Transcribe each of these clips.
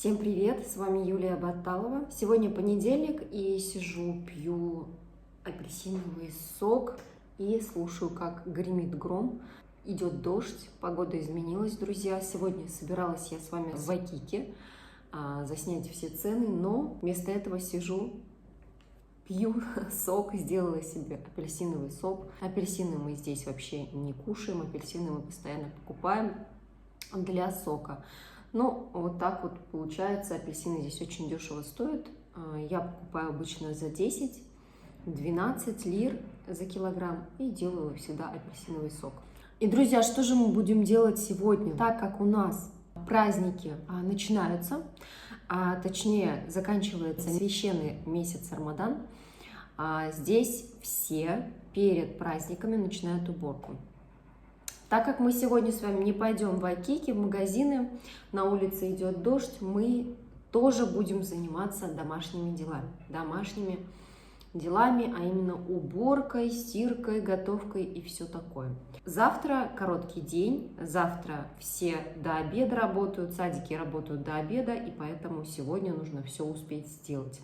Всем привет, с вами Юлия Баталова. Сегодня понедельник и сижу, пью апельсиновый сок и слушаю, как гремит гром. Идет дождь, погода изменилась, друзья. Сегодня собиралась я с вами в Вайкики заснять все цены, но вместо этого сижу, пью сок, сделала себе апельсиновый сок. Апельсины мы здесь вообще не кушаем, апельсины мы постоянно покупаем для сока. Ну, вот так вот получается, апельсины здесь очень дешево стоят. Я покупаю обычно за 10-12 лир за килограмм и делаю всегда апельсиновый сок. И, друзья, что же мы будем делать сегодня? Так как у нас праздники начинаются, точнее заканчивается священный месяц Рамадан, здесь все перед праздниками начинают уборку. Так как мы сегодня с вами не пойдем в Вайкики, в магазины, на улице идет дождь, мы тоже будем заниматься домашними делами, а именно уборкой, стиркой, готовкой и все такое. Завтра короткий день, завтра все до обеда работают, садики работают до обеда, и поэтому сегодня нужно все успеть сделать.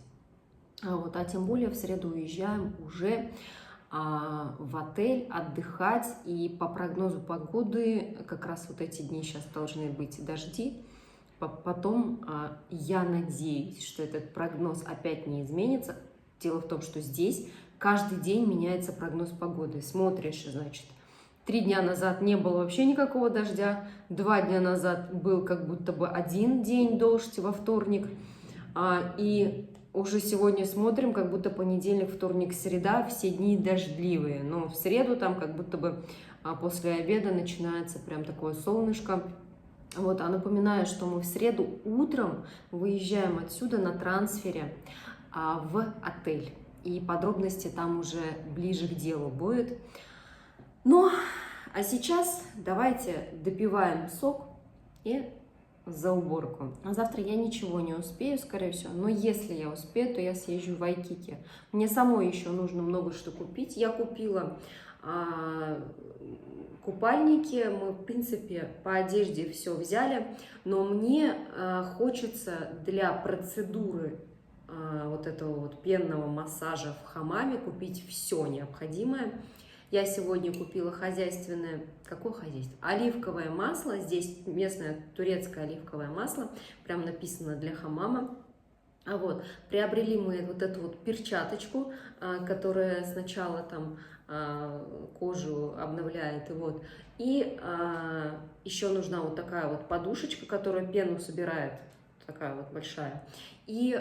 А тем более в среду уезжаем уже в отель отдыхать, и по прогнозу погоды как раз вот эти дни сейчас должны быть дожди. Потом я надеюсь, что этот прогноз опять не изменится. Дело в том, что здесь каждый день меняется прогноз погоды. Смотришь, значит, 3 дня назад не было вообще никакого дождя, 2 дня назад был как будто бы один день дождь во вторник, и уже сегодня смотрим, как будто понедельник, вторник, среда, все дни дождливые. Но в среду там как будто бы после обеда начинается прям такое солнышко. А напоминаю, что мы в среду утром выезжаем отсюда на трансфере в отель. И подробности там уже ближе к делу будет. А сейчас давайте допиваем сок и за уборку. Завтра я ничего не успею, скорее всего, но если я успею, то я съезжу в Вайкики. Мне самой еще нужно много что купить. Я купила купальники, мы, в принципе, по одежде все взяли, но мне хочется для процедуры вот этого вот пенного массажа в хамаме купить все необходимое. Я сегодня купила хозяйственное, какое хозяйство? Оливковое масло, здесь местное турецкое оливковое масло, прям написано для хамама. Приобрели мы вот эту вот перчаточку, которая сначала там кожу обновляет, и еще нужна вот такая вот подушечка, которая пену собирает, такая вот большая, и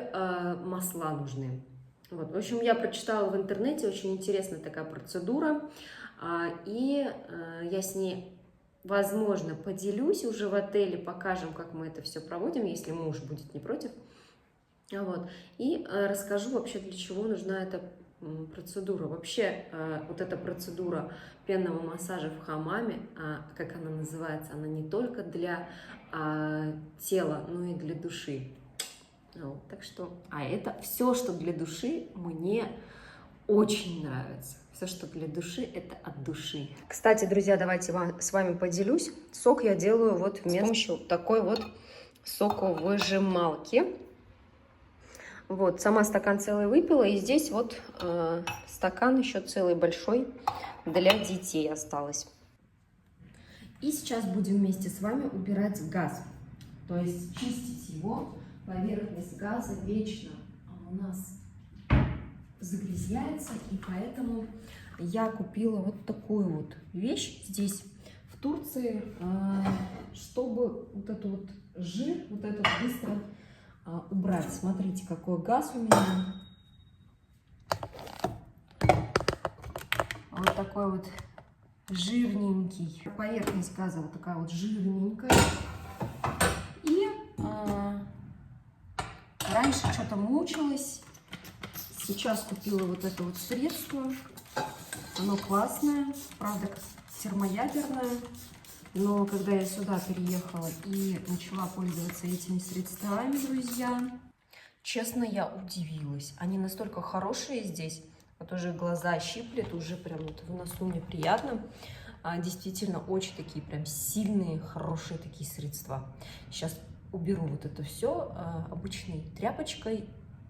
масла нужны. В общем, я прочитала в интернете, очень интересная такая процедура, и я с ней, возможно, поделюсь уже в отеле, покажем, как мы это все проводим, если муж будет не против. И расскажу вообще, для чего нужна эта процедура. Вообще, вот эта процедура пенного массажа в хамаме, как она называется, она не только для тела, но и для души. Так что, это все, что для души, мне очень нравится. Все, что для души, это от души. Кстати, друзья, давайте с вами поделюсь. Сок я делаю с помощью такой вот соковыжималки. Сама стакан целый выпила, и здесь стакан еще целый большой для детей осталось. И сейчас будем вместе с вами убирать газ, то есть чистить его. Поверхность газа вечно у нас загрязняется, и поэтому я купила вот такую вот вещь здесь, в Турции, чтобы вот этот вот жир, вот этот быстро убрать. Смотрите, какой газ у меня. Вот такой вот жирненький. Поверхность газа вот такая вот жирненькая. И раньше что-то мучилась. Сейчас купила вот это вот средство. Оно классное, правда, термоядерное. Но когда я сюда переехала и начала пользоваться этими средствами, друзья, честно, я удивилась. Они настолько хорошие здесь. Уже глаза щиплет, уже прям в носу неприятно. Действительно, очень такие прям сильные, хорошие такие средства. Сейчас уберу вот это все обычной тряпочкой,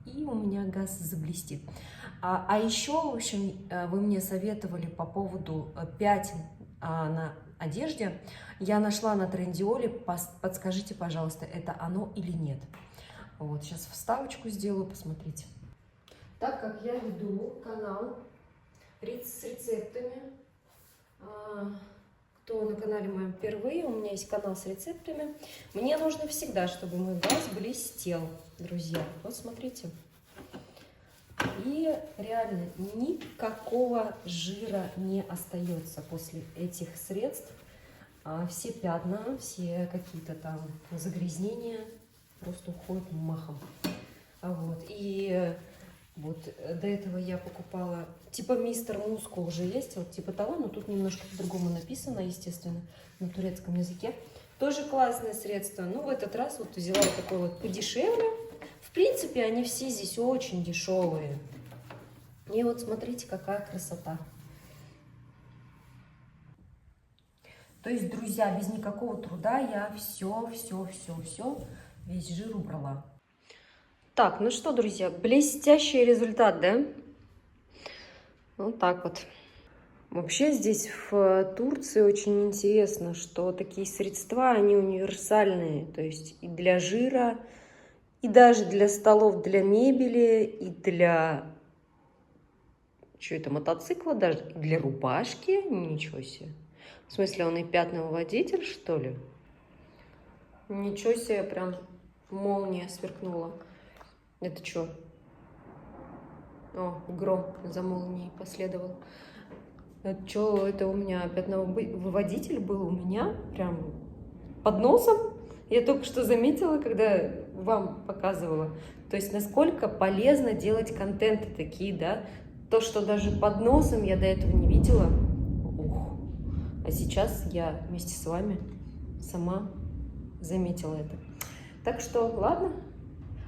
и у меня газ заблестит. А еще, в общем, вы мне советовали по поводу пятен на одежде. Я нашла на Трендиоле, подскажите, пожалуйста, это оно или нет. Вот, сейчас вставочку сделаю, посмотрите. Так как я веду канал с рецептами, кто на канале моем впервые, у меня есть канал с рецептами, мне нужно всегда, чтобы мой газ блестел, друзья. Вот смотрите. И реально никакого жира не остается после этих средств. Все пятна, все какие-то там загрязнения просто уходят махом. Вот. И вот до этого я покупала, типа Мистер Мускул уже есть, вот типа того, но тут немножко по-другому написано, естественно, на турецком языке. Тоже классное средство. Ну, в этот раз вот взяла вот такое вот подешевле. В принципе, они все здесь очень дешевые. И вот смотрите, какая красота. То есть, друзья, без никакого труда я все, весь жир убрала. Так, ну что, друзья, блестящий результат, да? Вот так вот. Вообще здесь в Турции очень интересно, что такие средства, они универсальные. То есть и для жира, и даже для столов, для мебели, и для... Что это, мотоцикла даже? И для рубашки? Ничего себе. В смысле, он и пятновыводитель, что ли? Ничего себе, прям молния сверкнула. Это что? О, гром за молнией последовал. Это что, это у меня пятновыводитель был у меня прям под носом? Я только что заметила, когда вам показывала. То есть, насколько полезно делать контенты такие, да? То, что даже под носом я до этого не видела. Ух. А сейчас я вместе с вами сама заметила это. Так что, ладно.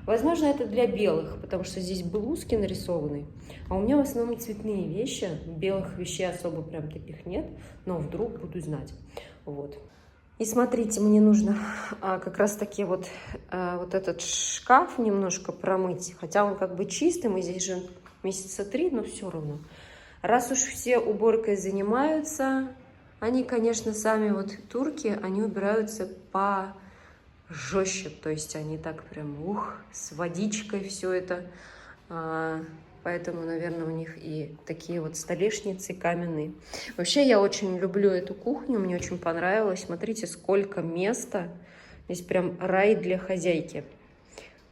Возможно, это для белых, потому что здесь блузки нарисованы. А у меня в основном цветные вещи. Белых вещей особо прям таких нет. Но вдруг буду знать. Вот. И смотрите, мне нужно как раз таки вот этот шкаф немножко промыть. Хотя он как бы чистый, мы здесь же месяца 3, но все равно. Раз уж все уборкой занимаются, они, конечно, сами вот турки, они убираются пожестче. То есть они так прям, с водичкой все это. Поэтому, наверное, у них и такие вот столешницы каменные. Вообще, я очень люблю эту кухню, мне очень понравилось. Смотрите, сколько места. Здесь прям рай для хозяйки.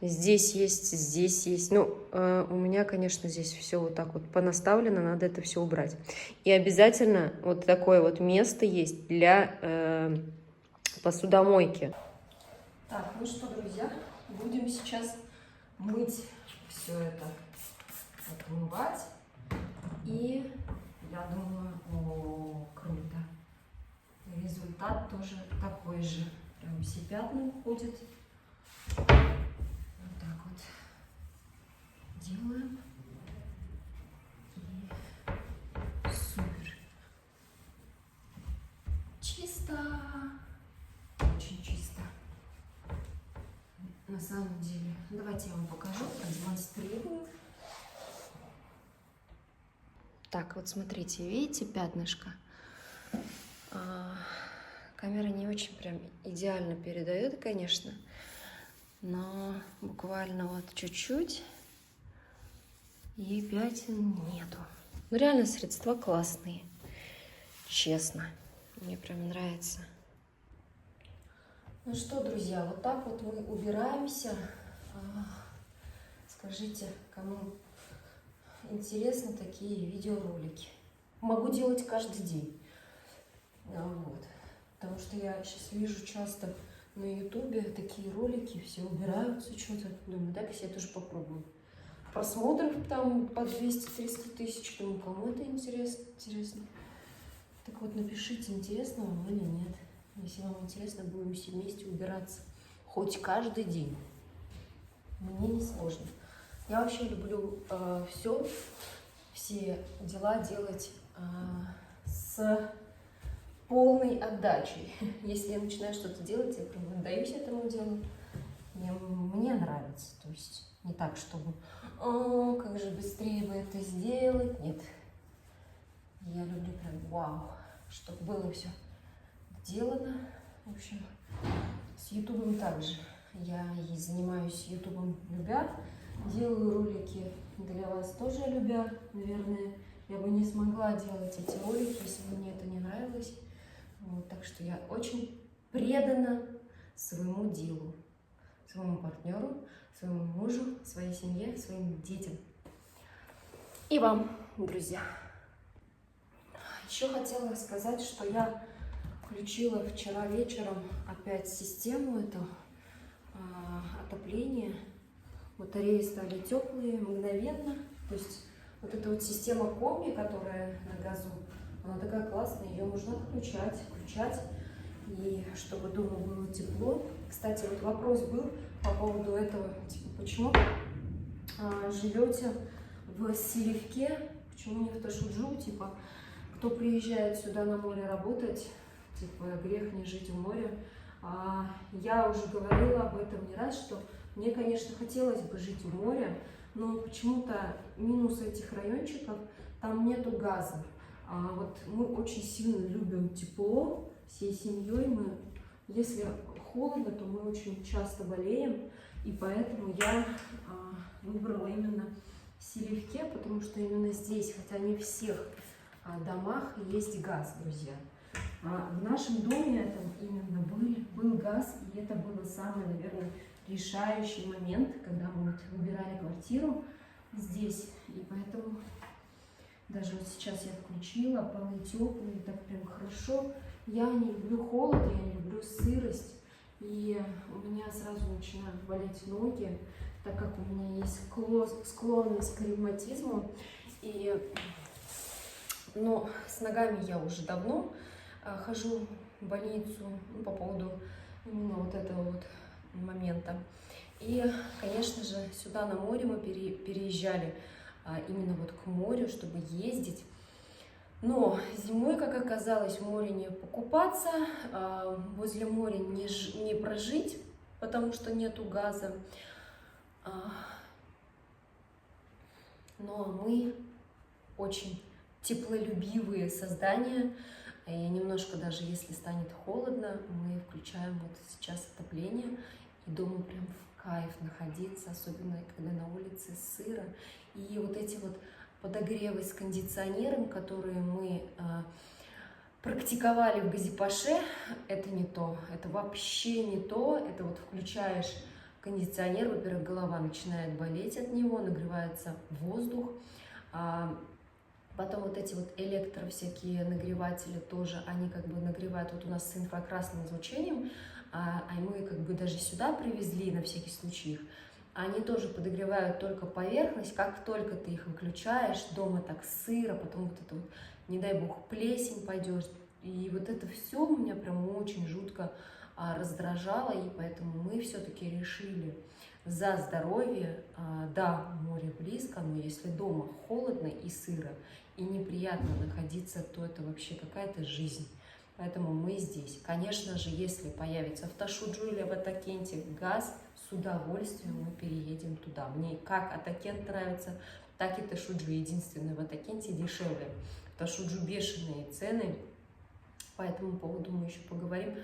Здесь есть. Ну, у меня, конечно, здесь все вот так вот понаставлено, надо это все убрать. И обязательно вот такое вот место есть для посудомойки. Так, ну что, друзья, будем сейчас мыть все это. Отмывать. И я думаю, круто. Результат тоже такой же. Прям все пятна уходят. Вот так вот делаем. И супер. Чисто. Очень чисто. На самом деле. Давайте я вам покажу, продемонстрирую. Так, вот смотрите, видите пятнышко? Камера не очень прям идеально передает, конечно, но буквально вот чуть-чуть, и пятен нету. Ну, реально средства классные, честно, мне прям нравится. Ну что, друзья, вот так вот мы убираемся. Скажите, кому интересны такие видеоролики. Могу делать каждый день. Вот. Потому что я сейчас вижу часто на ютубе такие ролики, все убираются что-то. Думаю, так я тоже попробую. Просмотров там по 200-300 тысяч. Думаю, кому это интересно. Так вот, напишите, интересно вам или нет. Если вам интересно, будем все вместе убираться. Хоть каждый день. Мне не сложно. Я вообще люблю все дела делать с полной отдачей. Если я начинаю что-то делать, я прям отдаюсь этому делу. мне нравится. То есть не так, чтобы, о, как же быстрее бы это сделать. Нет. Я люблю прям вау, чтобы было все сделано. В общем, с Ютубом также. Я и занимаюсь Ютубом любя. Делаю ролики для вас тоже любя. Наверное, я бы не смогла делать эти ролики, если бы мне это не нравилось. Вот, так что я очень предана своему делу, своему партнеру, своему мужу, своей семье, своим детям. И вам, друзья. Еще хотела сказать, что я включила вчера вечером опять систему эту отопления. Батареи стали теплые мгновенно. То есть вот эта вот система комби, которая на газу, она такая классная, ее можно включать. И чтобы дома было тепло. Кстати, вот вопрос был по поводу этого, типа, почему живете в Селивке, почему не в Ташуджу, типа, кто приезжает сюда на море работать, типа, грех не жить в море. Я уже говорила об этом не раз, что мне, конечно, хотелось бы жить в море, но почему-то минус этих райончиков, там нету газа. Вот мы очень сильно любим тепло всей семьей. Если холодно, то мы очень часто болеем, и поэтому я выбрала именно Селивке, потому что именно здесь, хотя не в всех домах, есть газ, друзья. В нашем доме это именно был газ, и это было самый, наверное, решающий момент, когда мы вот выбирали квартиру здесь. И поэтому даже вот сейчас я включила, полы теплые, так прям хорошо. Я не люблю холод, я не люблю сырость, и у меня сразу начинают болеть ноги, так как у меня есть склонность к ревматизму. Но с ногами я уже давно хожу в больницу по поводу именно вот этого вот момента. И, конечно же, сюда на море мы переезжали именно вот к морю, чтобы ездить. Но зимой, как оказалось, в море не покупаться, возле моря не прожить, потому что нету газа. Но мы очень теплолюбивые создания, и немножко даже если станет холодно, мы включаем вот сейчас отопление, и дома прям в кайф находиться, особенно когда на улице сыро. И вот эти вот подогревы с кондиционером, которые мы практиковали в Газипаше, это не то, это вообще не то. Это вот включаешь кондиционер, во-первых, голова начинает болеть от него, нагревается воздух. Потом вот эти вот электро всякие нагреватели тоже, они как бы нагревают, вот у нас с инфракрасным излучением, а мы как бы даже сюда привезли на всякий случай их. Они тоже подогревают только поверхность. Как только ты их выключаешь, дома так сыро, потом вот это вот, не дай бог, плесень пойдет. И вот это все меня прям очень жутко раздражало, и поэтому мы все-таки решили за здоровье. Да, море близко, но если дома холодно и сыро, и неприятно находиться, то это вообще какая-то жизнь. Поэтому мы здесь. Конечно же, если появится в Ташуджу или в Атакенте газ, с удовольствием мы переедем туда. Мне как Атакент нравится, так и Ташуджу. Единственное, в Атакенте дешевле. В Ташуджу бешеные цены. По этому поводу мы еще поговорим.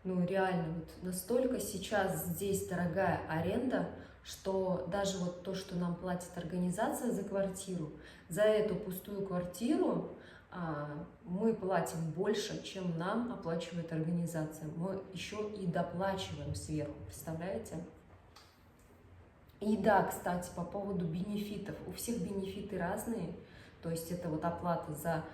Ну, реально, вот настолько сейчас здесь дорогая аренда, что даже вот то, что нам платит организация за квартиру, за эту пустую квартиру мы платим больше, чем нам оплачивает организация. Мы еще и доплачиваем сверху, представляете? И да, кстати, по поводу бенефитов. У всех бенефиты разные, то есть это вот оплата за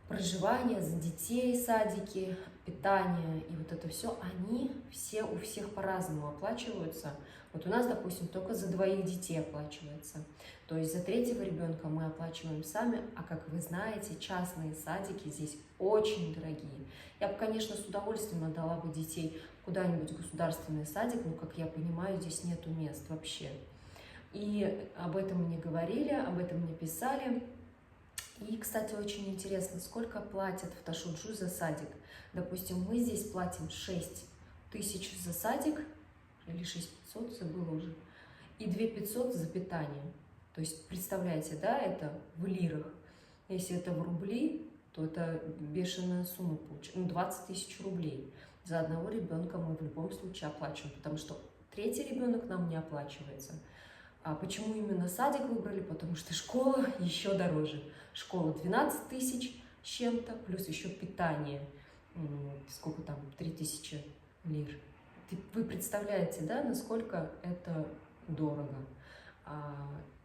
проживание, за детей, садики, питание и вот это все, они все у всех по-разному оплачиваются. Вот у нас, допустим, только за 2 детей оплачивается. То есть за 3-го ребенка мы оплачиваем сами, а как вы знаете, частные садики здесь очень дорогие. Я бы, конечно, с удовольствием отдала бы детей куда-нибудь в государственный садик, но, как я понимаю, здесь нету мест вообще. И об этом мне говорили, об этом мне писали. И, кстати, очень интересно, сколько платят в Ташуджу за садик. Допустим, мы здесь платим 6 тысяч за садик, или 6500, забыла уже. И 2500 за питание. То есть, представляете, да, это в лирах. Если это в рубли, то это бешеная сумма получается. Ну, 20 тысяч рублей. За одного ребенка мы в любом случае оплачиваем, потому что третий ребенок нам не оплачивается. А почему именно садик выбрали? Потому что школа еще дороже. Школа 12 тысяч с чем-то, плюс еще питание. Сколько там? 3000 лир. Вы представляете, да, насколько это дорого?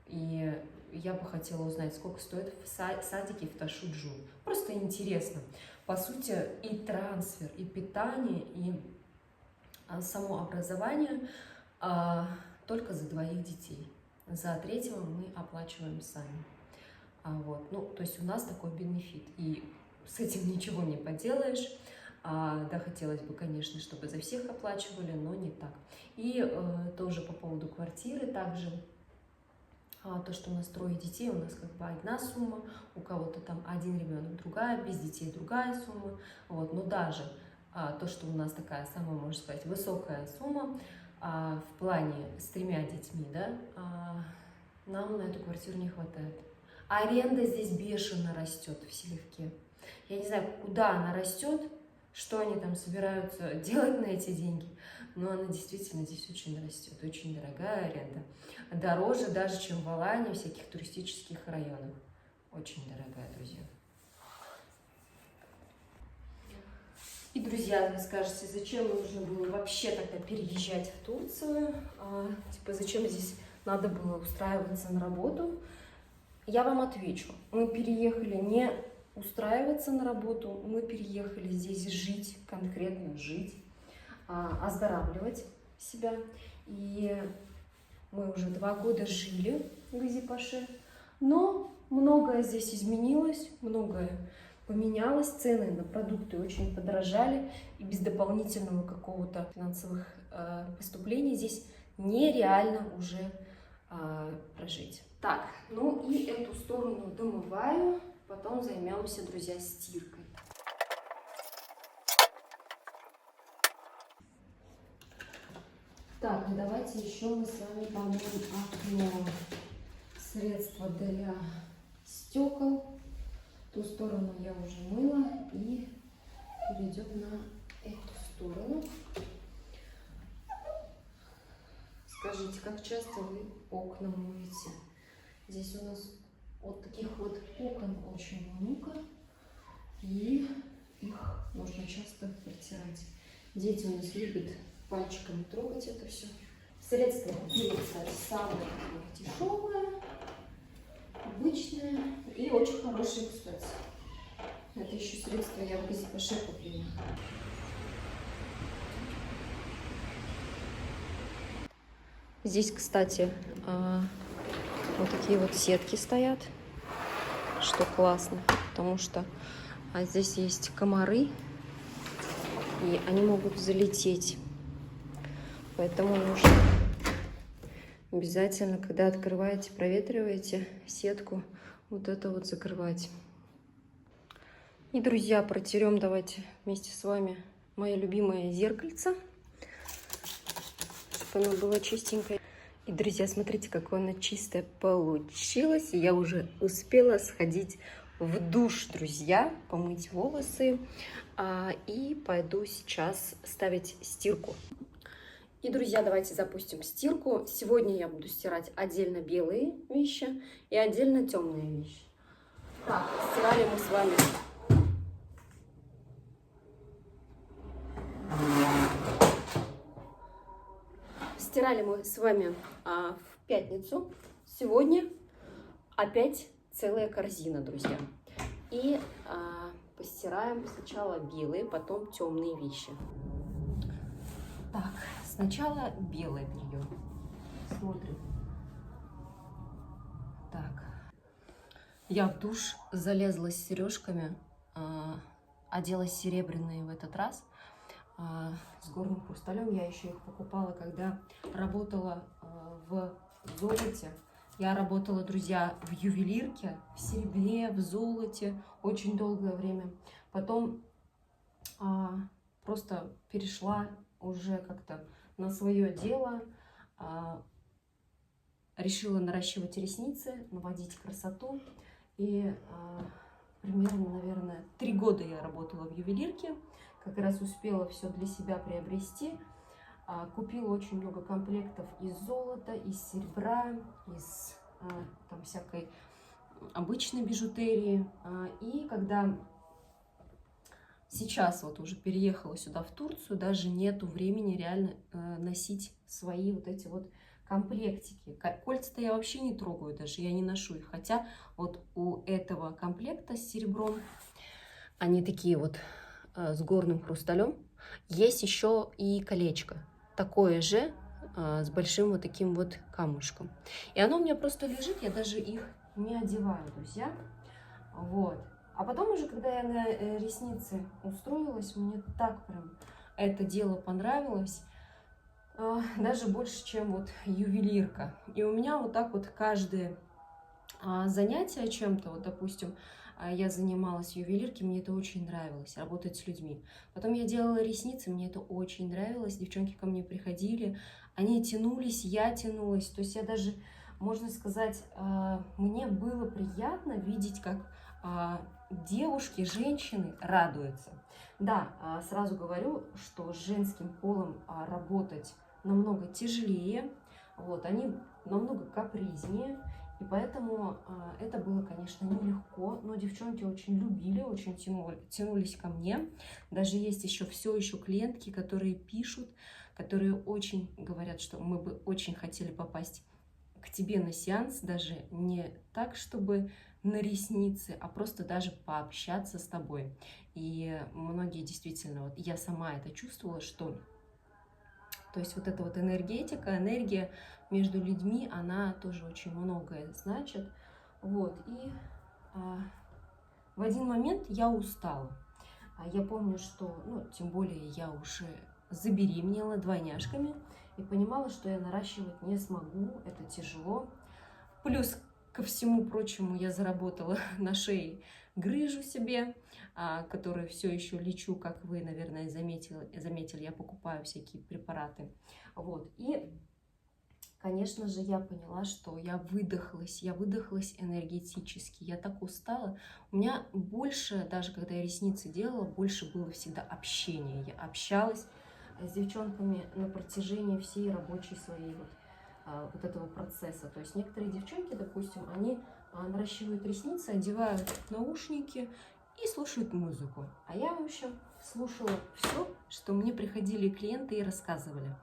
И я бы хотела узнать, сколько стоит в садике в Ташуджу. Просто интересно. По сути, и трансфер, и питание, и само образование только за 2 детей. За 3-го мы оплачиваем сами. Вот. Ну, то есть у нас такой бенефит. И с этим ничего не поделаешь. Да, хотелось бы, конечно, чтобы за всех оплачивали, но не так. И тоже по поводу квартиры, также то, что у нас 3 детей, у нас как бы одна сумма, у кого-то там 1 ребенок другая, без детей другая сумма. Вот. Но даже то, что у нас такая самая, можно сказать, высокая сумма в плане с 3 детьми, да, нам на эту квартиру не хватает. Аренда здесь бешено растет в Селевке. Я не знаю, куда она растет, что они там собираются делать на эти деньги, но она действительно здесь очень растет, очень дорогая аренда. Дороже даже, чем в Алании, в всяких туристических районах. Очень дорогая, друзья. И, друзья, вы скажете, зачем нужно было вообще тогда переезжать в Турцию? Типа, зачем здесь надо было устраиваться на работу? Я вам отвечу. Мы переехали не устраиваться на работу, мы переехали здесь жить, конкретно жить, оздоравливать себя. И мы уже 2 года жили в Газипаше, но многое здесь изменилось, многое поменялось, цены на продукты очень подорожали, и без дополнительного какого-то финансовых поступлений здесь нереально уже прожить. Так, ну и эту сторону домываю, потом займемся, друзья, стиркой. Так, ну давайте еще мы с вами помоем окно. Средство для стекол. Ту сторону я уже мыла, и перейдем на эту сторону. Скажите, как часто вы окна моете? Здесь у нас вот таких вот окон очень много, и их нужно часто протирать. Дети у нас любят пальчиками трогать это все. Средство купила, кстати, самое дешевое, обычное и очень хорошее, кстати. Это еще средство я в Газипаше купила. Здесь, кстати, вот такие вот сетки стоят, что классно, потому что здесь есть комары, и они могут залететь. Поэтому нужно обязательно, когда открываете, проветриваете сетку, вот это вот закрывать. И, друзья, протерем давайте вместе с вами мое любимое зеркальце, чтобы оно было чистенькое. И, друзья, смотрите, какое оно чистое получилось. Я уже успела сходить в душ, друзья, помыть волосы. И пойду сейчас ставить стирку. И, друзья, давайте запустим стирку. Сегодня я буду стирать отдельно белые вещи и отдельно темные вещи. Так, стирали мы с вами... Стирали мы с вами в пятницу. Сегодня опять целая корзина, друзья. И постираем сначала белые, потом темные вещи. Так, сначала белое белье. Смотрим. Так. Я в душ залезла с сережками, одела серебряные в этот раз. С горным хрусталем. Я еще их покупала, когда работала в золоте. Я работала, друзья, в ювелирке, в серебре, в золоте очень долгое время. Потом просто перешла уже как-то на свое дело решила наращивать ресницы, наводить красоту. И примерно, наверное, 3 года я работала в ювелирке. Как раз успела все для себя приобрести. Купила очень много комплектов из золота, из серебра, из там всякой обычной бижутерии. И когда сейчас вот уже переехала сюда, в Турцию, даже нету времени реально носить свои вот эти вот комплектики. Кольца-то я вообще не трогаю даже, я не ношу их. Хотя вот у этого комплекта с серебром, они такие вот с горным хрусталем, есть еще и колечко. Такое же, с большим вот таким вот камушком. И оно у меня просто лежит, я даже их не одеваю, друзья. Вот. А потом уже, когда я на ресницы устроилась, мне так прям это дело понравилось. Даже больше, чем вот ювелирка. И у меня вот так вот каждое занятие чем-то, вот, допустим, я занималась в ювелирке, мне это очень нравилось, работать с людьми. Потом я делала ресницы, мне это очень нравилось. Девчонки ко мне приходили, они тянулись, я тянулась. То есть я даже, можно сказать, мне было приятно видеть, как девушки, женщины радуются. Да, сразу говорю, что с женским полом работать намного тяжелее, вот, они намного капризнее. И поэтому это было, конечно, нелегко, но девчонки очень любили, очень тянулись ко мне. Даже есть еще все еще клиентки, которые пишут, которые очень говорят, что мы бы очень хотели попасть к тебе на сеанс, даже не так, чтобы на ресницы, а просто даже пообщаться с тобой. И многие действительно, вот я сама это чувствовала, что... То есть вот эта вот энергетика, энергия между людьми, она тоже очень многое значит. Вот, и в один момент я устала. Я помню, что, ну, тем более я уже забеременела двойняшками и понимала, что я наращивать не смогу, это тяжело. Плюс ко всему прочему я заработала на шее грыжу себе, которую все еще лечу, как вы, наверное, заметили, я покупаю всякие препараты. Вот. И, конечно же, я поняла, что я выдохлась энергетически, я так устала. У меня больше, даже когда я ресницы делала, больше было всегда общения. Я общалась с девчонками на протяжении всей рабочей своей вот этого процесса. То есть некоторые девчонки, допустим, они наращивают ресницы, одевают наушники и слушают музыку. А я, в общем, слушала все, что мне приходили клиенты и рассказывали.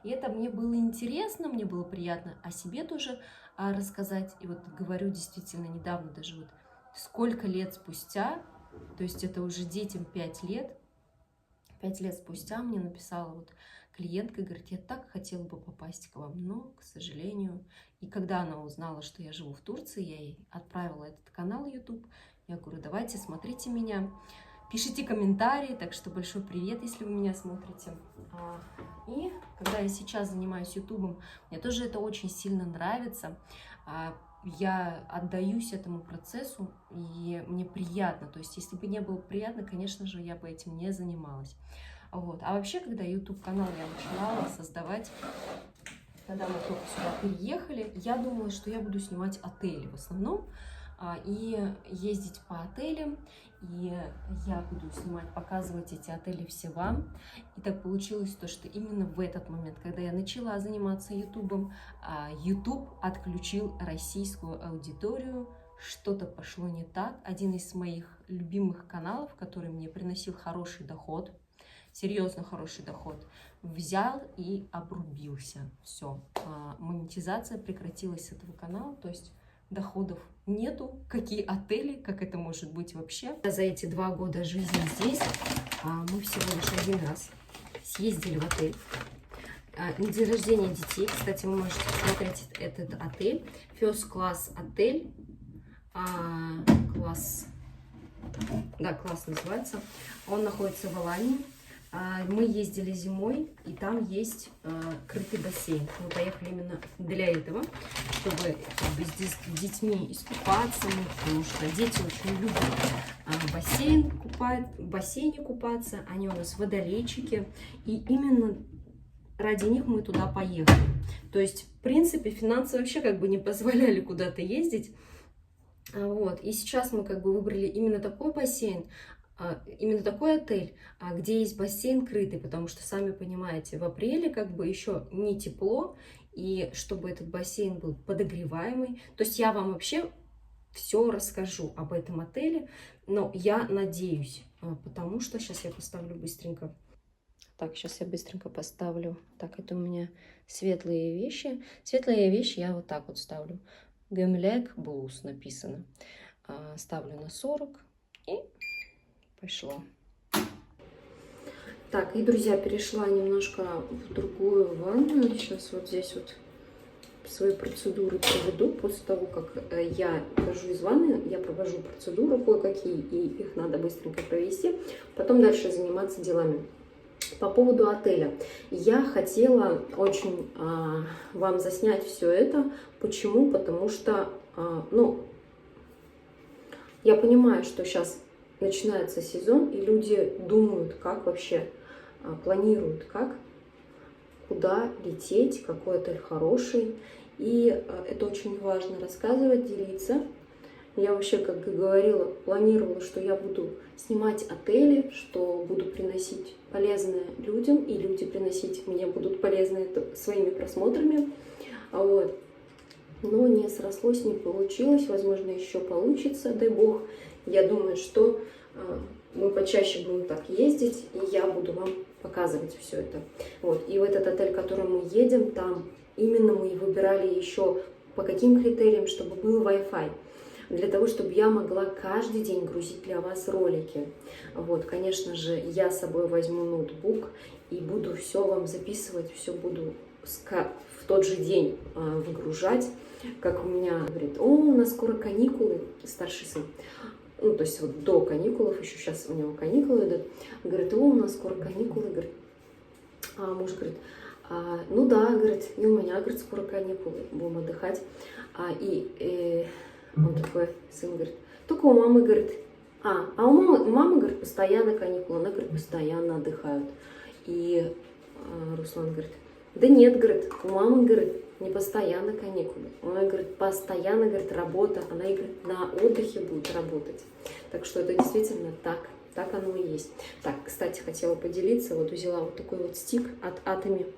И это мне было интересно, мне было приятно о себе тоже рассказать. И вот говорю, действительно, недавно даже вот сколько лет спустя, то есть это уже детям 5 лет, 5 лет спустя мне написала вот клиентка, говорит, я так хотела бы попасть к вам, но, к сожалению. И когда она узнала, что я живу в Турции, я ей отправила этот канал YouTube. Я говорю, давайте, смотрите меня, пишите комментарии, так что большой привет, если вы меня смотрите. И когда я сейчас занимаюсь ютубом, мне тоже это очень сильно нравится. Я отдаюсь этому процессу, и мне приятно. То есть, если бы не было приятно, конечно же, я бы этим не занималась. Вот. А вообще, когда YouTube-канал я начинала создавать, когда мы только сюда переехали, я думала, что я буду снимать отели в основном, и ездить по отелям, и я буду снимать, показывать эти отели все вам. И так получилось то, что именно в этот момент, когда я начала заниматься ютубом, YouTube отключил российскую аудиторию, что-то пошло не так. Один из моих любимых каналов, который мне приносил хороший доход, серьезно хороший доход, взял и обрубился. Все, монетизация прекратилась с этого канала, то есть доходов нету. Какие отели, как это может быть вообще? За эти 2 года жизни здесь мы всего лишь 1 раз съездили в отель. На день рождения детей, кстати, вы можете посмотреть этот отель. First Class отель. Класс, да, класс называется. Он находится в Алании. Мы ездили зимой, и там есть крытый бассейн. Мы поехали именно для этого, чтобы с детьми искупаться, потому что дети очень любят в бассейне купаться. Они у нас водолейчики. И именно ради них мы туда поехали. То есть, в принципе, финансы вообще как бы не позволяли куда-то ездить. Вот. И сейчас мы как бы выбрали именно такой бассейн, именно такой отель, где есть бассейн крытый, потому что, сами понимаете, в апреле как бы еще не тепло, и чтобы этот бассейн был подогреваемый. То есть я вам вообще все расскажу об этом отеле, но я надеюсь, потому что сейчас я поставлю быстренько. Так, сейчас я быстренько поставлю. Так, это у меня светлые вещи. Светлые вещи я вот так вот ставлю. Gömlek Blues написано. Ставлю на 40 и пошло. Так, и, друзья, перешла немножко в другую ванную. Сейчас вот здесь вот свои процедуры проведу. После того, как я выхожу из ванны, я провожу процедуры кое-какие, и их надо быстренько провести. Потом дальше заниматься делами. По поводу отеля. Я хотела очень вам заснять все это. Почему? Потому что, ну, я понимаю, что сейчас начинается сезон, и люди думают, как вообще, планируют, как, куда лететь, какой отель хороший. И это очень важно рассказывать, делиться. Я вообще, как и говорила, планировала, что я буду снимать отели, что буду приносить полезное людям, и люди приносить мне будут полезные своими просмотрами. Вот. Но не срослось, не получилось, возможно, еще получится, дай бог. Я думаю, что мы почаще будем так ездить, и я буду вам показывать все это. Вот. И в этот отель, в который мы едем, там именно мы выбирали еще по каким критериям, чтобы был Wi-Fi. Для того, чтобы я могла каждый день грузить для вас ролики. Вот, конечно же, я с собой возьму ноутбук и буду все вам записывать, все буду в тот же день выгружать. Как у меня говорит, у нас скоро каникулы, старший сын. Ну, то есть вот до каникулов, еще сейчас у него каникулы идут. Говорит, у нас скоро каникулы. Говорит, муж говорит, ну да, говорит, и у меня, говорит, скоро каникулы, будем отдыхать. Он такой, сын говорит, только у мамы, говорит, у мамы, говорит, постоянно каникулы, она, говорит, постоянно отдыхают. И Руслан говорит, да нет, говорит, у мамы, говорит, не постоянно каникулы. Она, говорит, постоянно, говорит, работа, она, говорит, на отдыхе будет работать. Так что это действительно так оно и есть. Так, кстати, хотела поделиться, вот взяла вот такой вот стик от Atomy.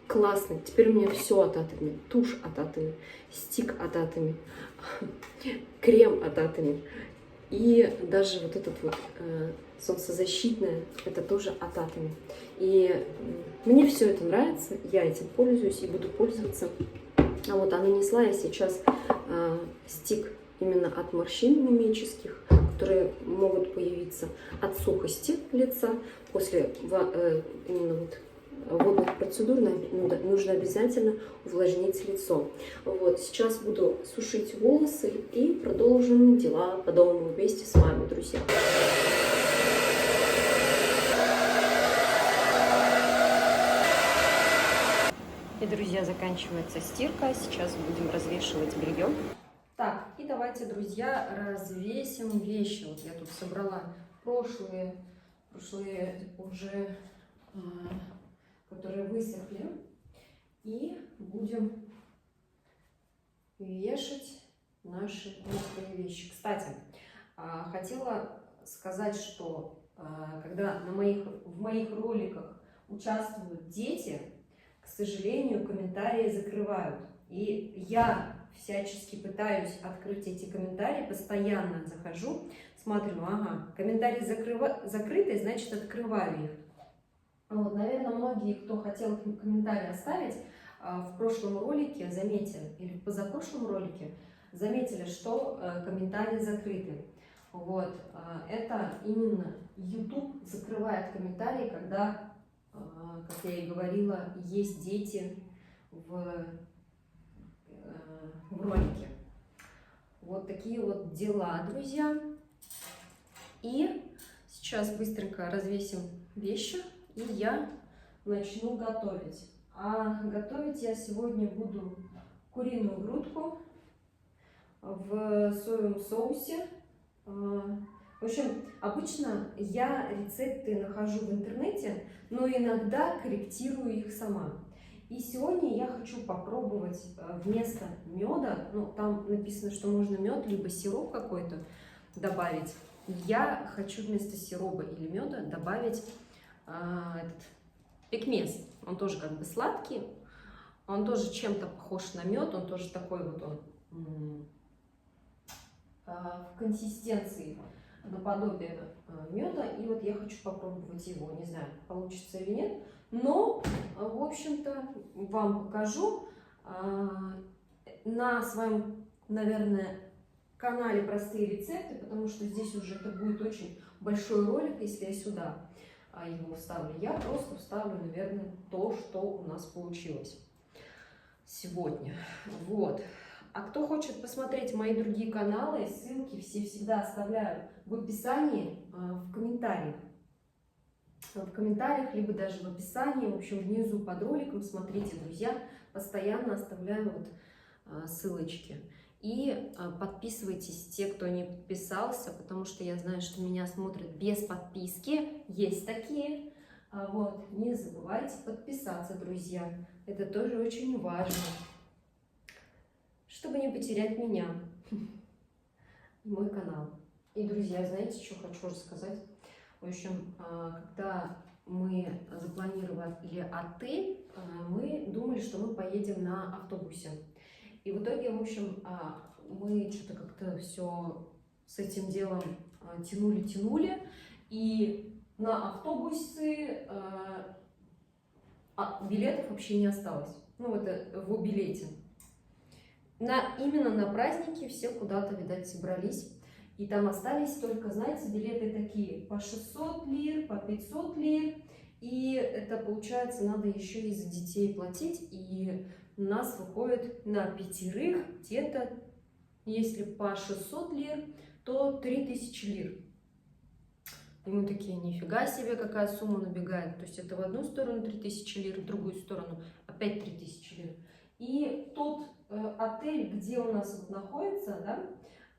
Классный. Теперь у меня все от Atomy. Тушь от Atomy, стик от Atomy, крем от Atomy. И даже вот этот вот солнцезащитное, это тоже от Atomy. И мне все это нравится, я этим пользуюсь и буду пользоваться. Вот, а нанесла я сейчас стик именно от морщин мимических, которые могут появиться от сухости лица. После именно вот водных процедур нужно обязательно увлажнить лицо. Вот, сейчас буду сушить волосы и продолжим дела по дому вместе с вами, друзья. И, друзья, заканчивается стирка. Сейчас будем развешивать белье. Так, и давайте, друзья, развесим вещи. Вот я тут собрала прошлые уже, которые высохли. И будем вешать наши мокрые вещи. Кстати, хотела сказать, что когда в моих роликах участвуют дети, к сожалению, комментарии закрывают. И я всячески пытаюсь открыть эти комментарии, постоянно захожу, смотрю, ага, комментарии закрыты, значит, открываю их. Вот, наверное, многие, кто хотел комментарий оставить, в прошлом ролике заметили, или в позапрошлом ролике заметили, что комментарии закрыты. Вот, это именно YouTube закрывает комментарии, когда, как я и говорила, есть дети в ролике. Вот такие вот дела, друзья. И сейчас быстренько развесим вещи, и я начну готовить. А готовить я сегодня буду куриную грудку в соевом соусе В общем, обычно я рецепты нахожу в интернете, но иногда корректирую их сама. И сегодня я хочу попробовать вместо меда, ну там написано, что можно мед, либо сироп какой-то добавить. Я хочу вместо сиропа или меда добавить этот пекмез. Он тоже как бы сладкий, он тоже чем-то похож на мед, он тоже такой вот он в консистенции наподобие меда. И вот я хочу попробовать его, не знаю, получится или нет. Но, в общем-то, вам покажу на своем, наверное, канале простые рецепты, потому что здесь уже это будет очень большой ролик, если я сюда его вставлю. Я просто вставлю, наверное, то, что у нас получилось сегодня. Вот. А кто хочет посмотреть мои другие каналы, ссылки все всегда оставляю в описании, в комментариях. В комментариях, либо даже в описании, в общем, внизу под роликом. Смотрите, друзья, постоянно оставляю вот ссылочки. И подписывайтесь, те, кто не подписался, потому что я знаю, что меня смотрят без подписки. Есть такие. Вот. Не забывайте подписаться, друзья. Это тоже очень важно, чтобы не потерять меня и мой канал. И, друзья, знаете, что хочу рассказать? В общем, когда мы запланировали отель, мы думали, что мы поедем на автобусе. И в итоге, в общем, мы что-то как-то все с этим делом тянули. И на автобусы билетов вообще не осталось. Ну, это в билете. Именно на праздники все куда-то, видать, собрались. И там остались только, знаете, билеты такие по 600 лир, по 500 лир. И это, получается, надо еще и за детей платить. И у нас выходит на 5 где-то, если по 600 лир, то 3000 лир. И мы такие, нифига себе, какая сумма набегает. То есть это в одну сторону 3000 лир, в другую сторону опять 3000 лир. И тот отель, где у нас вот находится, да,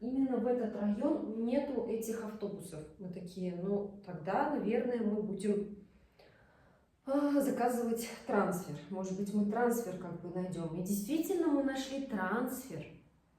именно в этот район нету этих автобусов. Мы такие, ну тогда, наверное, мы будем заказывать трансфер. Может быть, мы трансфер как бы найдем. И действительно мы нашли трансфер.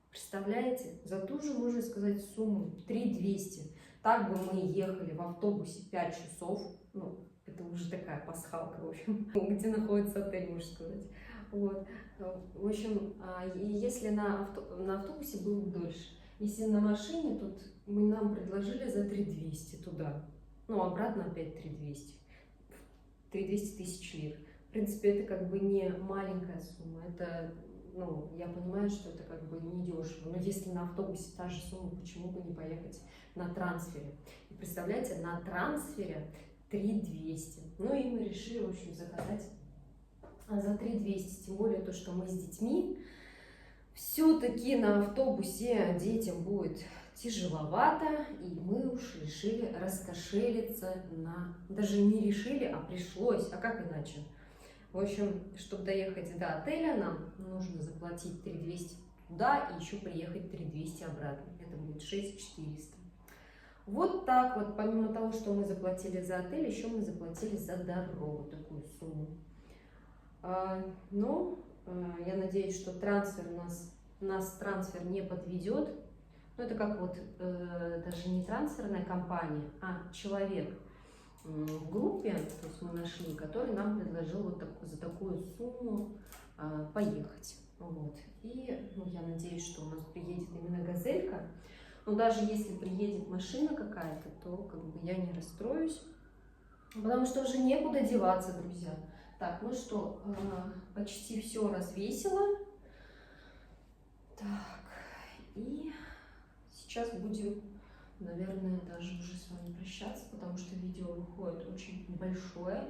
Представляете? За ту же, можно сказать, сумму 3200. Так бы мы ехали в автобусе 5 часов. Ну, это уже такая пасхалка, в общем, где находится отель, можно сказать. Вот. В общем, если на автобусе было бы дольше. Если на машине, тут нам предложили за 3200 туда. Ну, обратно опять 3200. 3200 тысяч лир. В принципе, это как бы не маленькая сумма. Это, ну, я понимаю, что это как бы не дешево. Но если на автобусе та же сумма, почему бы не поехать на трансфере? И представляете, на трансфере 3200. Ну и мы решили, в общем, заказать за 3200. Тем более то, что мы с детьми. Все-таки на автобусе детям будет тяжеловато, и мы уж решили раскошелиться на... Даже не решили, а пришлось, а как иначе? В общем, чтобы доехать до отеля, нам нужно заплатить 3200 туда и еще приехать 3200 обратно. Это будет 6400. Вот так вот, помимо того, что мы заплатили за отель, еще мы заплатили за дорогу такую сумму. Но я надеюсь, что трансфер нас трансфер не подведет. Ну, это как вот даже не трансферная компания, а человек в группе, то есть мы нашли, который нам предложил вот за такую сумму поехать. Вот. И ну, я надеюсь, что у нас приедет именно газелька. Но даже если приедет машина какая-то, то как бы я не расстроюсь, потому что уже некуда деваться, друзья. Так, ну что, почти все развесила. Так, и сейчас будем, наверное, даже уже с вами прощаться, потому что видео выходит очень большое.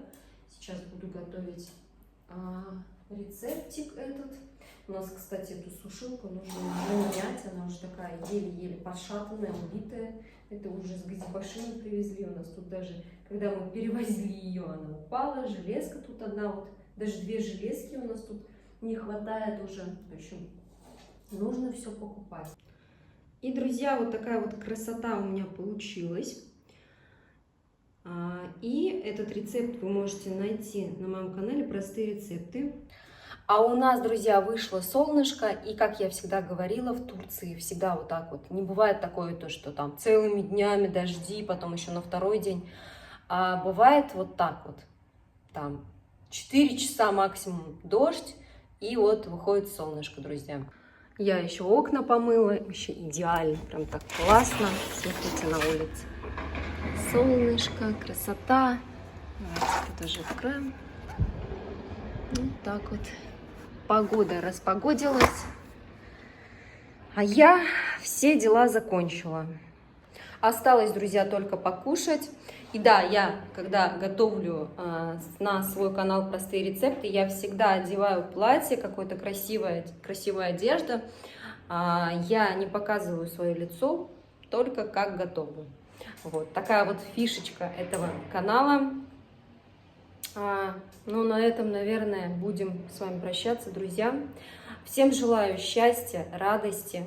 Сейчас буду готовить рецептик этот. У нас, кстати, эту сушилку нужно уже менять, она уже такая еле-еле пошатанная, убитая. Это уже с газибашины привезли, у нас тут даже, когда мы перевозили ее, она упала, железка тут одна, вот даже 2 железки у нас тут не хватает уже, в общем, нужно все покупать. И, друзья, вот такая вот красота у меня получилась. И этот рецепт вы можете найти на моем канале «Простые рецепты». А у нас, друзья, вышло солнышко, и, как я всегда говорила, в Турции всегда вот так вот. Не бывает такое, то, что там целыми днями дожди, потом еще на второй день. А бывает вот так вот, там 4 часа максимум дождь, и вот выходит солнышко, друзья. Я еще окна помыла, еще идеально, прям так классно. Смотрите, на улице солнышко, красота. Давайте это тоже откроем. Вот так вот. Погода распогодилась. А я все дела закончила. Осталось, друзья, только покушать. И да, я, когда готовлю на свой канал «Простые рецепты», я всегда одеваю платье, какое-то красивая одежда. Я не показываю свое лицо, только как готовлю. Вот такая вот фишечка этого канала. Ну, на этом, наверное, будем с вами прощаться, друзья. Всем желаю счастья, радости,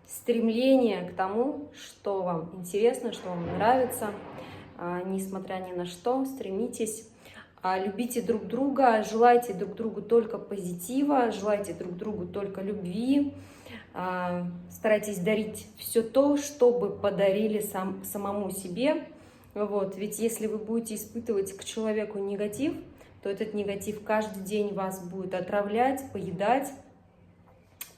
стремления к тому, что вам интересно, что вам нравится, несмотря ни на что, стремитесь, любите друг друга, желайте друг другу только позитива, желайте друг другу только любви, старайтесь дарить все то, что бы подарили самому себе. Вот, ведь если вы будете испытывать к человеку негатив, то этот негатив каждый день вас будет отравлять, поедать.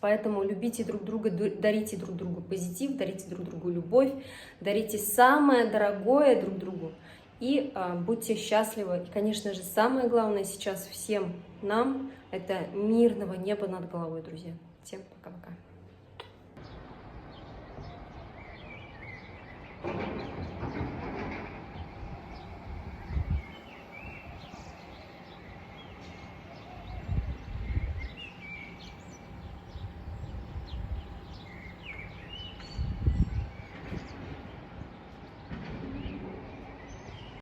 Поэтому любите друг друга, дарите друг другу позитив, дарите друг другу любовь, дарите самое дорогое друг другу и будьте счастливы. И, конечно же, самое главное сейчас всем нам – это мирного неба над головой, друзья. Всем пока-пока.